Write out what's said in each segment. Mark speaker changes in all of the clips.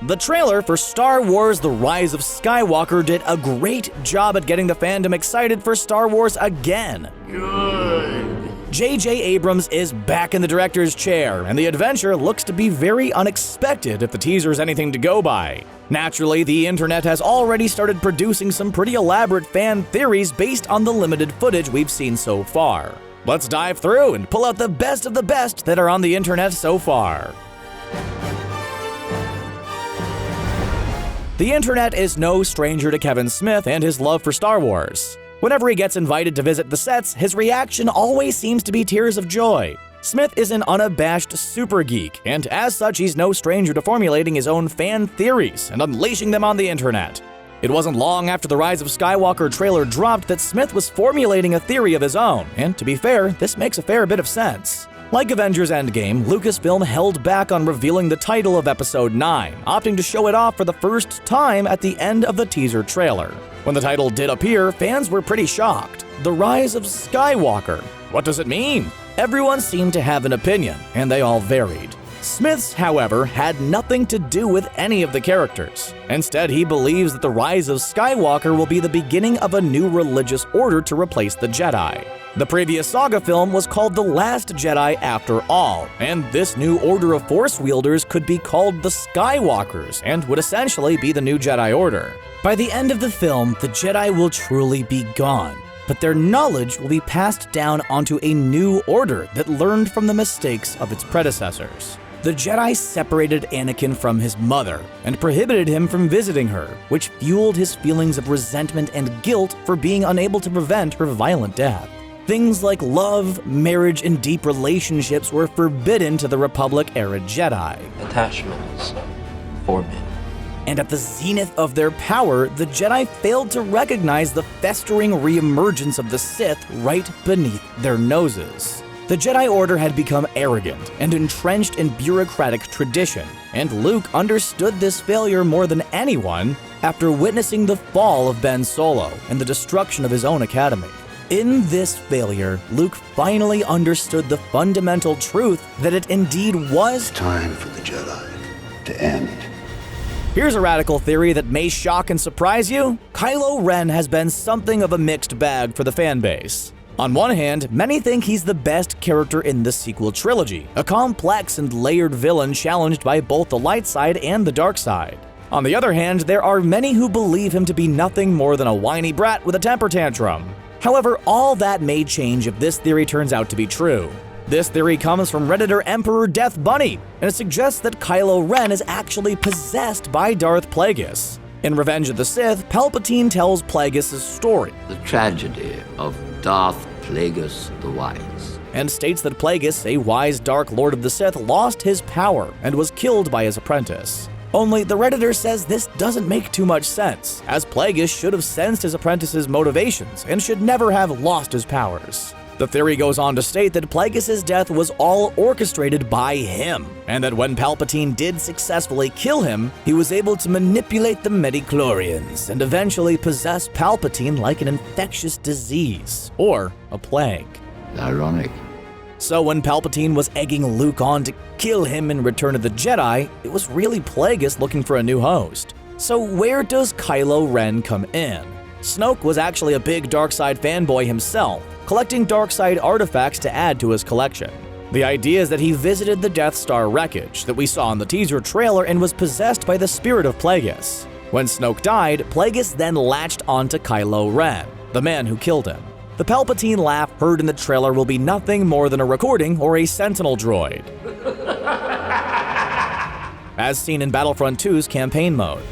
Speaker 1: The trailer for Star Wars The Rise of Skywalker did a great job at getting the fandom excited for Star Wars again.
Speaker 2: Good.
Speaker 1: J.J. Abrams is back in the director's chair, and the adventure looks to be very unexpected if the teaser's anything to go by. Naturally, the internet has already started producing some pretty elaborate fan theories based on the limited footage we've seen so far. Let's dive through and pull out the best of the best that are on the internet so far. The internet is no stranger to Kevin Smith and his love for Star Wars. Whenever he gets invited to visit the sets, his reaction always seems to be tears of joy. Smith is an unabashed super geek, and as such he's no stranger to formulating his own fan theories and unleashing them on the internet. It wasn't long after the Rise of Skywalker trailer dropped that Smith was formulating a theory of his own, and to be fair, this makes a fair bit of sense. Like Avengers Endgame, Lucasfilm held back on revealing the title of Episode 9, opting to show it off for the first time at the end of the teaser trailer. When the title did appear, fans were pretty shocked. The Rise of Skywalker. What does it mean? Everyone seemed to have an opinion, and they all varied. Smith's, however, had nothing to do with any of the characters. Instead, he believes that the Rise of Skywalker will be the beginning of a new religious order to replace the Jedi. The previous saga film was called The Last Jedi after all, and this new order of Force wielders could be called the Skywalkers and would essentially be the new Jedi Order. By the end of the film, the Jedi will truly be gone, but their knowledge will be passed down onto a new order that learned from the mistakes of its predecessors. The Jedi separated Anakin from his mother and prohibited him from visiting her, which fueled his feelings of resentment and guilt for being unable to prevent her violent death. Things like love, marriage, and deep relationships were forbidden to the Republic-era Jedi.
Speaker 3: Attachments forbidden.
Speaker 1: And at the zenith of their power, the Jedi failed to recognize the festering reemergence of the Sith right beneath their noses. The Jedi Order had become arrogant and entrenched in bureaucratic tradition, and Luke understood this failure more than anyone after witnessing the fall of Ben Solo and the destruction of his own academy. In this failure, Luke finally understood the fundamental truth that it indeed was
Speaker 2: Time for the Jedi to end.
Speaker 1: Here's a radical theory that may shock and surprise you. Kylo Ren has been something of a mixed bag for the fanbase. On one hand, many think he's the best character in the sequel trilogy, a complex and layered villain challenged by both the light side and the dark side. On the other hand, there are many who believe him to be nothing more than a whiny brat with a temper tantrum. However, all that may change if this theory turns out to be true. This theory comes from redditor Emperor Death Bunny, and it suggests that Kylo Ren is actually possessed by Darth Plagueis. In Revenge of the Sith, Palpatine tells Plagueis' story.
Speaker 4: The tragedy of Darth Plagueis the Wise.
Speaker 1: And states that Plagueis, a wise Dark Lord of the Sith, lost his power and was killed by his apprentice. Only the redditor says this doesn't make too much sense, as Plagueis should have sensed his apprentice's motivations and should never have lost his powers. The theory goes on to state that Plagueis' death was all orchestrated by him, and that when Palpatine did successfully kill him, he was able to manipulate the midichlorians and eventually possess Palpatine like an infectious disease, or a plague.
Speaker 4: Ironic.
Speaker 1: So when Palpatine was egging Luke on to kill him in Return of the Jedi, it was really Plagueis looking for a new host. So where does Kylo Ren come in? Snoke was actually a big Darkseid fanboy himself, collecting Darkseid artifacts to add to his collection. The idea is that he visited the Death Star wreckage that we saw in the teaser trailer and was possessed by the spirit of Plagueis. When Snoke died, Plagueis then latched onto Kylo Ren, the man who killed him. The Palpatine laugh heard in the trailer will be nothing more than a recording or a Sentinel droid, as seen in Battlefront 2's campaign mode.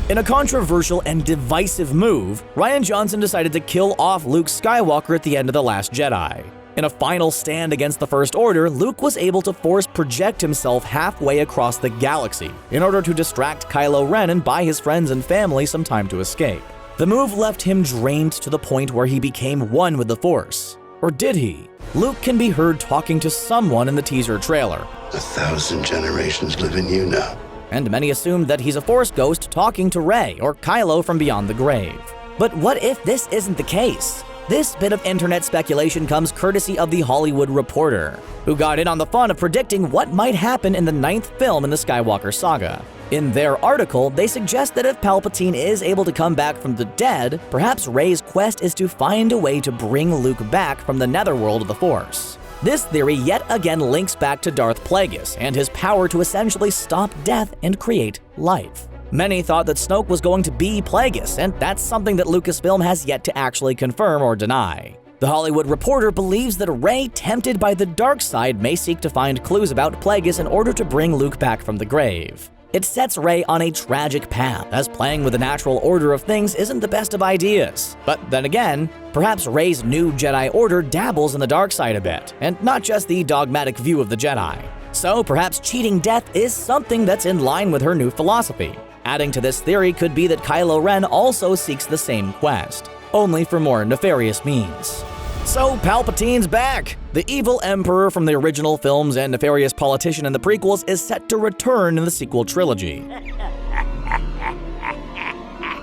Speaker 1: In a controversial and divisive move, Rian Johnson decided to kill off Luke Skywalker at the end of The Last Jedi. In a final stand against the First Order, Luke was able to force project himself halfway across the galaxy in order to distract Kylo Ren and buy his friends and family some time to escape. The move left him drained to the point where he became one with the Force. Or did he? Luke can be heard talking to someone in the teaser trailer.
Speaker 2: 1,000 generations live in you now.
Speaker 1: And many assumed that he's a Force ghost talking to Rey or Kylo from beyond the grave. But what if this isn't the case? This bit of internet speculation comes courtesy of The Hollywood Reporter, who got in on the fun of predicting what might happen in the 9th film in the Skywalker saga. In their article, they suggest that if Palpatine is able to come back from the dead, perhaps Rey's quest is to find a way to bring Luke back from the netherworld of the Force. This theory yet again links back to Darth Plagueis and his power to essentially stop death and create life. Many thought that Snoke was going to be Plagueis, and that's something that Lucasfilm has yet to actually confirm or deny. The Hollywood Reporter believes that Rey, tempted by the dark side, may seek to find clues about Plagueis in order to bring Luke back from the grave. It sets Rey on a tragic path, as playing with the natural order of things isn't the best of ideas. But then again, perhaps Rey's new Jedi Order dabbles in the dark side a bit, and not just the dogmatic view of the Jedi. So perhaps cheating death is something that's in line with her new philosophy. Adding to this theory could be that Kylo Ren also seeks the same quest, only for more nefarious means. So Palpatine's back! The evil Emperor from the original films and nefarious politician in the prequels is set to return in the sequel trilogy,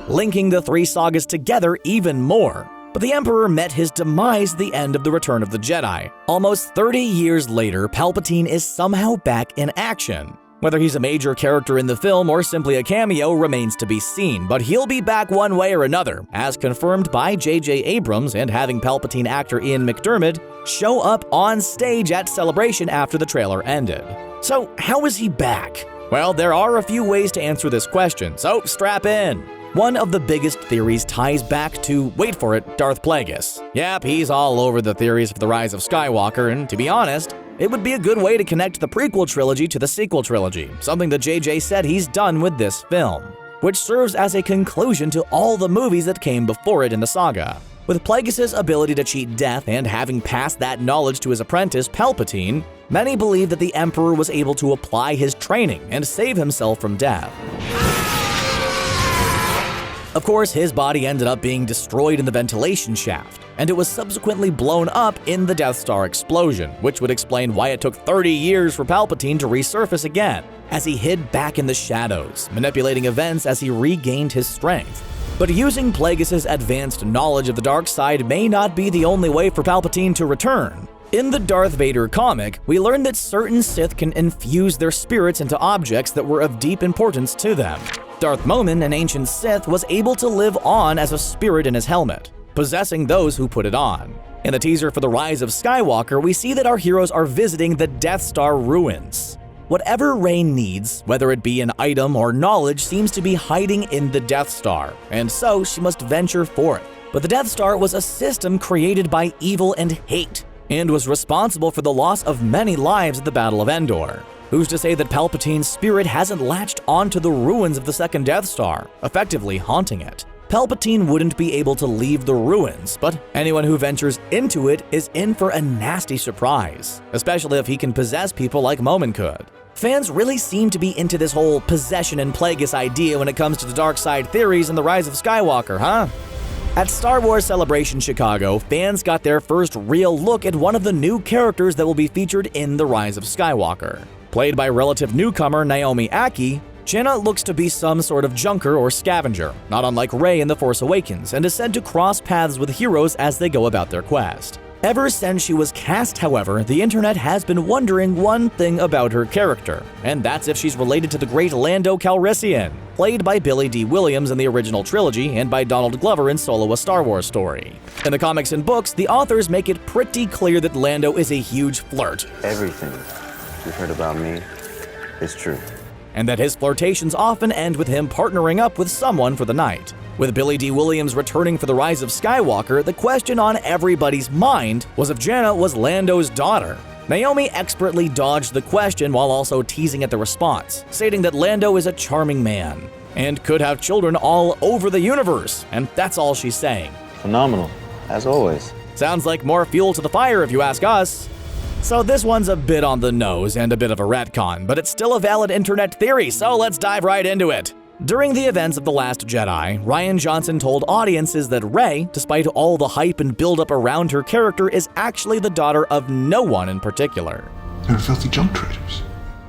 Speaker 1: linking the 3 sagas together even more. But the Emperor met his demise at the end of the Return of the Jedi. Almost 30 years later, Palpatine is somehow back in action. Whether he's a major character in the film or simply a cameo remains to be seen, but he'll be back one way or another, as confirmed by J.J. Abrams and having Palpatine actor Ian McDiarmid show up on stage at Celebration after the trailer ended. So how is he back? Well, there are a few ways to answer this question, so strap in. One of the biggest theories ties back to, wait for it, Darth Plagueis. Yep, he's all over the theories of the Rise of Skywalker, and to be honest, it would be a good way to connect the prequel trilogy to the sequel trilogy, something that JJ said he's done with this film, which serves as a conclusion to all the movies that came before it in the saga. With Plagueis' ability to cheat death and having passed that knowledge to his apprentice, Palpatine, many believe that the Emperor was able to apply his training and save himself from death. Of course, his body ended up being destroyed in the ventilation shaft, and it was subsequently blown up in the Death Star explosion, which would explain why it took 30 years for Palpatine to resurface again, as he hid back in the shadows, manipulating events as he regained his strength. But using Plagueis' advanced knowledge of the dark side may not be the only way for Palpatine to return. In the Darth Vader comic, we learn that certain Sith can infuse their spirits into objects that were of deep importance to them. Darth Momin, an ancient Sith, was able to live on as a spirit in his helmet, possessing those who put it on. In the teaser for the Rise of Skywalker, we see that our heroes are visiting the Death Star ruins. Whatever Rey needs, whether it be an item or knowledge, seems to be hiding in the Death Star, and so she must venture forth. But the Death Star was a system created by evil and hate, and was responsible for the loss of many lives at the Battle of Endor. Who's to say that Palpatine's spirit hasn't latched onto the ruins of the second Death Star, effectively haunting it? Palpatine wouldn't be able to leave the ruins, but anyone who ventures into it is in for a nasty surprise, especially if he can possess people like Momin could. Fans really seem to be into this whole possession and Plagueis idea when it comes to the dark side theories in the Rise of Skywalker, huh? At Star Wars Celebration Chicago, fans got their first real look at one of the new characters that will be featured in The Rise of Skywalker. Played by relative newcomer Naomi Ackie, Jenna looks to be some sort of junker or scavenger, not unlike Rey in The Force Awakens, and is said to cross paths with heroes as they go about their quest. Ever since she was cast, however, the internet has been wondering one thing about her character, and that's if she's related to the great Lando Calrissian, played by Billy D. Williams in the original trilogy and by Donald Glover in Solo: A Star Wars Story. In the comics and books, the authors make it pretty clear that Lando is a huge flirt.
Speaker 5: Everything you've heard about me is true.
Speaker 1: And that his flirtations often end with him partnering up with someone for the night. With Billy D. Williams returning for The Rise of Skywalker, the question on everybody's mind was if Jenna was Lando's daughter. Naomi expertly dodged the question while also teasing at the response, stating that Lando is a charming man and could have children all over the universe, and that's all she's saying.
Speaker 5: Phenomenal, as always.
Speaker 1: Sounds like more fuel to the fire if you ask us. So this one's a bit on the nose and a bit of a retcon, but it's still a valid internet theory, so let's dive right into it. During the events of The Last Jedi, Rian Johnson told audiences that Rey, despite all the hype and build-up around her character, is actually the daughter of no one in particular.
Speaker 2: They're filthy junk traders.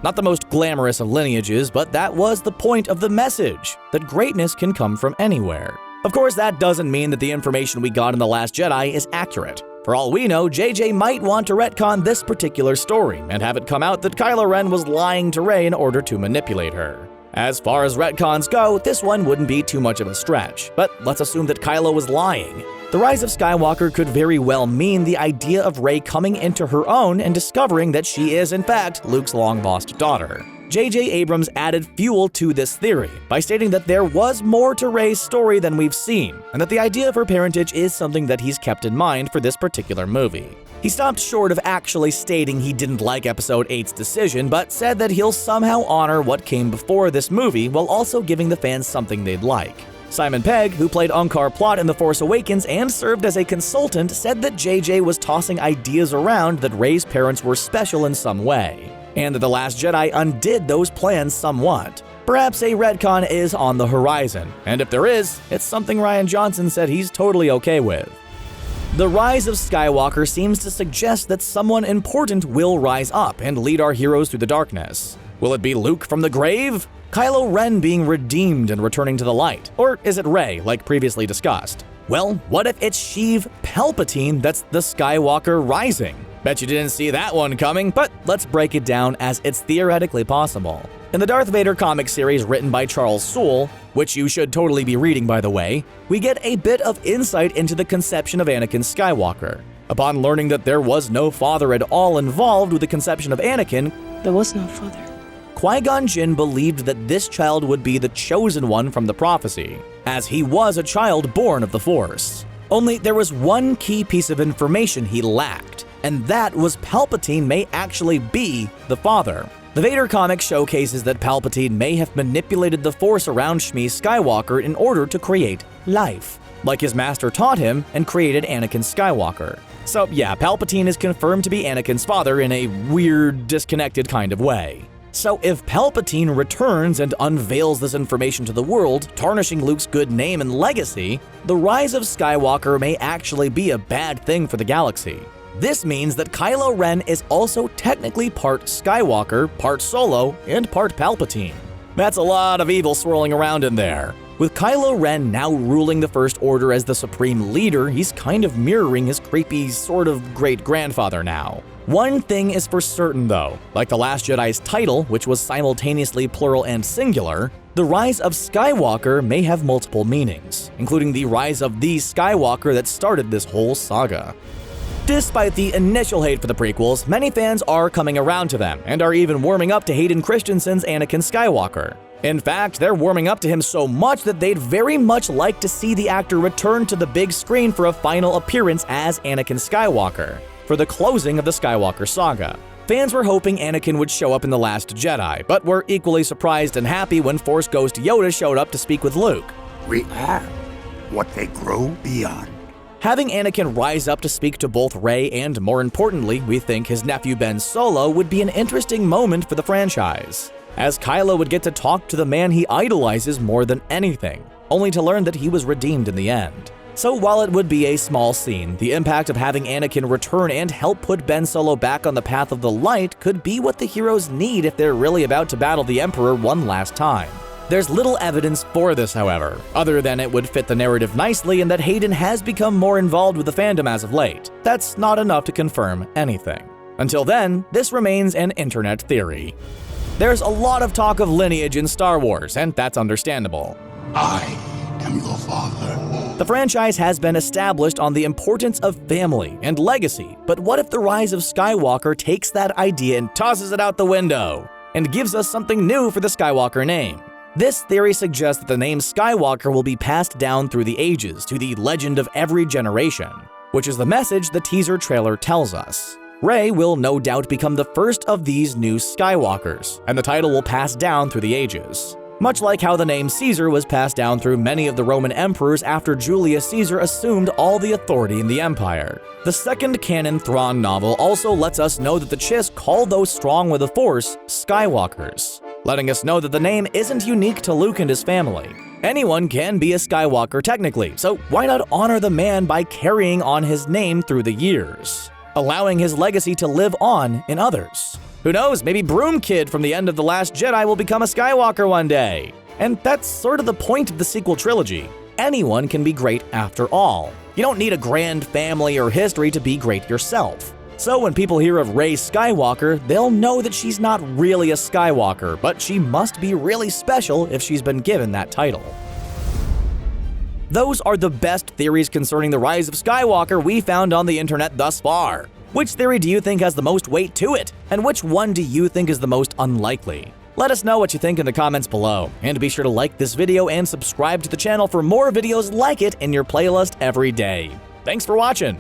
Speaker 1: Not the most glamorous of lineages, but that was the point of the message, that greatness can come from anywhere. Of course, that doesn't mean that the information we got in The Last Jedi is accurate. For all we know, JJ might want to retcon this particular story and have it come out that Kylo Ren was lying to Rey in order to manipulate her. As far as retcons go, this one wouldn't be too much of a stretch, but let's assume that Kylo was lying. The Rise of Skywalker could very well mean the idea of Rey coming into her own and discovering that she is, in fact, Luke's long-lost daughter. J.J. Abrams added fuel to this theory by stating that there was more to Rey's story than we've seen, and that the idea of her parentage is something that he's kept in mind for this particular movie. He stopped short of actually stating he didn't like Episode 8's decision, but said that he'll somehow honor what came before this movie while also giving the fans something they'd like. Simon Pegg, who played Unkar Plutt in The Force Awakens and served as a consultant, said that JJ was tossing ideas around that Rey's parents were special in some way, and that The Last Jedi undid those plans somewhat. Perhaps a retcon is on the horizon, and if there is, it's something Rian Johnson said he's totally okay with. The Rise of Skywalker seems to suggest that someone important will rise up and lead our heroes through the darkness. Will it be Luke from the grave? Kylo Ren being redeemed and returning to the light? Or is it Rey, like previously discussed? Well, what if it's Sheev Palpatine that's the Skywalker rising? Bet you didn't see that one coming, but let's break it down as it's theoretically possible. In the Darth Vader comic series written by Charles Soule, which you should totally be reading by the way, we get a bit of insight into the conception of Anakin Skywalker. Upon learning that there was no father at all involved with the conception of Anakin,
Speaker 6: there was no father.
Speaker 1: Qui-Gon Jinn believed that this child would be the chosen one from the prophecy, as he was a child born of the Force. Only there was one key piece of information he lacked, and that was Palpatine may actually be the father. The Vader comic showcases that Palpatine may have manipulated the Force around Shmi Skywalker in order to create life, like his master taught him and created Anakin Skywalker. So yeah, Palpatine is confirmed to be Anakin's father in a weird, disconnected kind of way. So if Palpatine returns and unveils this information to the world, tarnishing Luke's good name and legacy, the Rise of Skywalker may actually be a bad thing for the galaxy. This means that Kylo Ren is also technically part Skywalker, part Solo, and part Palpatine. That's a lot of evil swirling around in there. With Kylo Ren now ruling the First Order as the supreme leader, he's kind of mirroring his creepy sort of great-grandfather now. One thing is for certain though, like The Last Jedi's title, which was simultaneously plural and singular, the Rise of Skywalker may have multiple meanings, including the rise of the Skywalker that started this whole saga. Despite the initial hate for the prequels, many fans are coming around to them and are even warming up to Hayden Christensen's Anakin Skywalker. In fact, they're warming up to him so much that they'd very much like to see the actor return to the big screen for a final appearance as Anakin Skywalker, for the closing of the Skywalker saga. Fans were hoping Anakin would show up in The Last Jedi, but were equally surprised and happy when Force Ghost Yoda showed up to speak with Luke.
Speaker 7: We are what they grow beyond.
Speaker 1: Having Anakin rise up to speak to both Rey and, more importantly, we think his nephew Ben Solo would be an interesting moment for the franchise, as Kylo would get to talk to the man he idolizes more than anything, only to learn that he was redeemed in the end. So while it would be a small scene, the impact of having Anakin return and help put Ben Solo back on the path of the light could be what the heroes need if they're really about to battle the Emperor one last time. There's little evidence for this, however, other than it would fit the narrative nicely and that Hayden has become more involved with the fandom as of late. That's not enough to confirm anything. Until then, this remains an internet theory. There's a lot of talk of lineage in Star Wars, and that's understandable.
Speaker 7: I am your father.
Speaker 1: The franchise has been established on the importance of family and legacy, but what if the Rise of Skywalker takes that idea and tosses it out the window, and gives us something new for the Skywalker name? This theory suggests that the name Skywalker will be passed down through the ages to the legend of every generation, which is the message the teaser trailer tells us. Rey will no doubt become the first of these new Skywalkers, and the title will pass down through the ages. Much like how the name Caesar was passed down through many of the Roman emperors after Julius Caesar assumed all the authority in the empire. The second canon Thrawn novel also lets us know that the Chiss call those strong with the Force Skywalkers, letting us know that the name isn't unique to Luke and his family. Anyone can be a Skywalker technically, so why not honor the man by carrying on his name through the years, allowing his legacy to live on in others? Who knows, maybe Broom Kid from the end of The Last Jedi will become a Skywalker one day. And that's sort of the point of the sequel trilogy. anyone can be great after all. You don't need a grand family or history to be great yourself. So when people hear of Rey Skywalker, they'll know that she's not really a Skywalker, but she must be really special if she's been given that title. Those are the best theories concerning the Rise of Skywalker we found on the internet thus far. Which theory do you think has the most weight to it? And which one do you think is the most unlikely? Let us know what you think in the comments below, and be sure to like this video and subscribe to the channel for more videos like it in your playlist every day. Thanks for watching!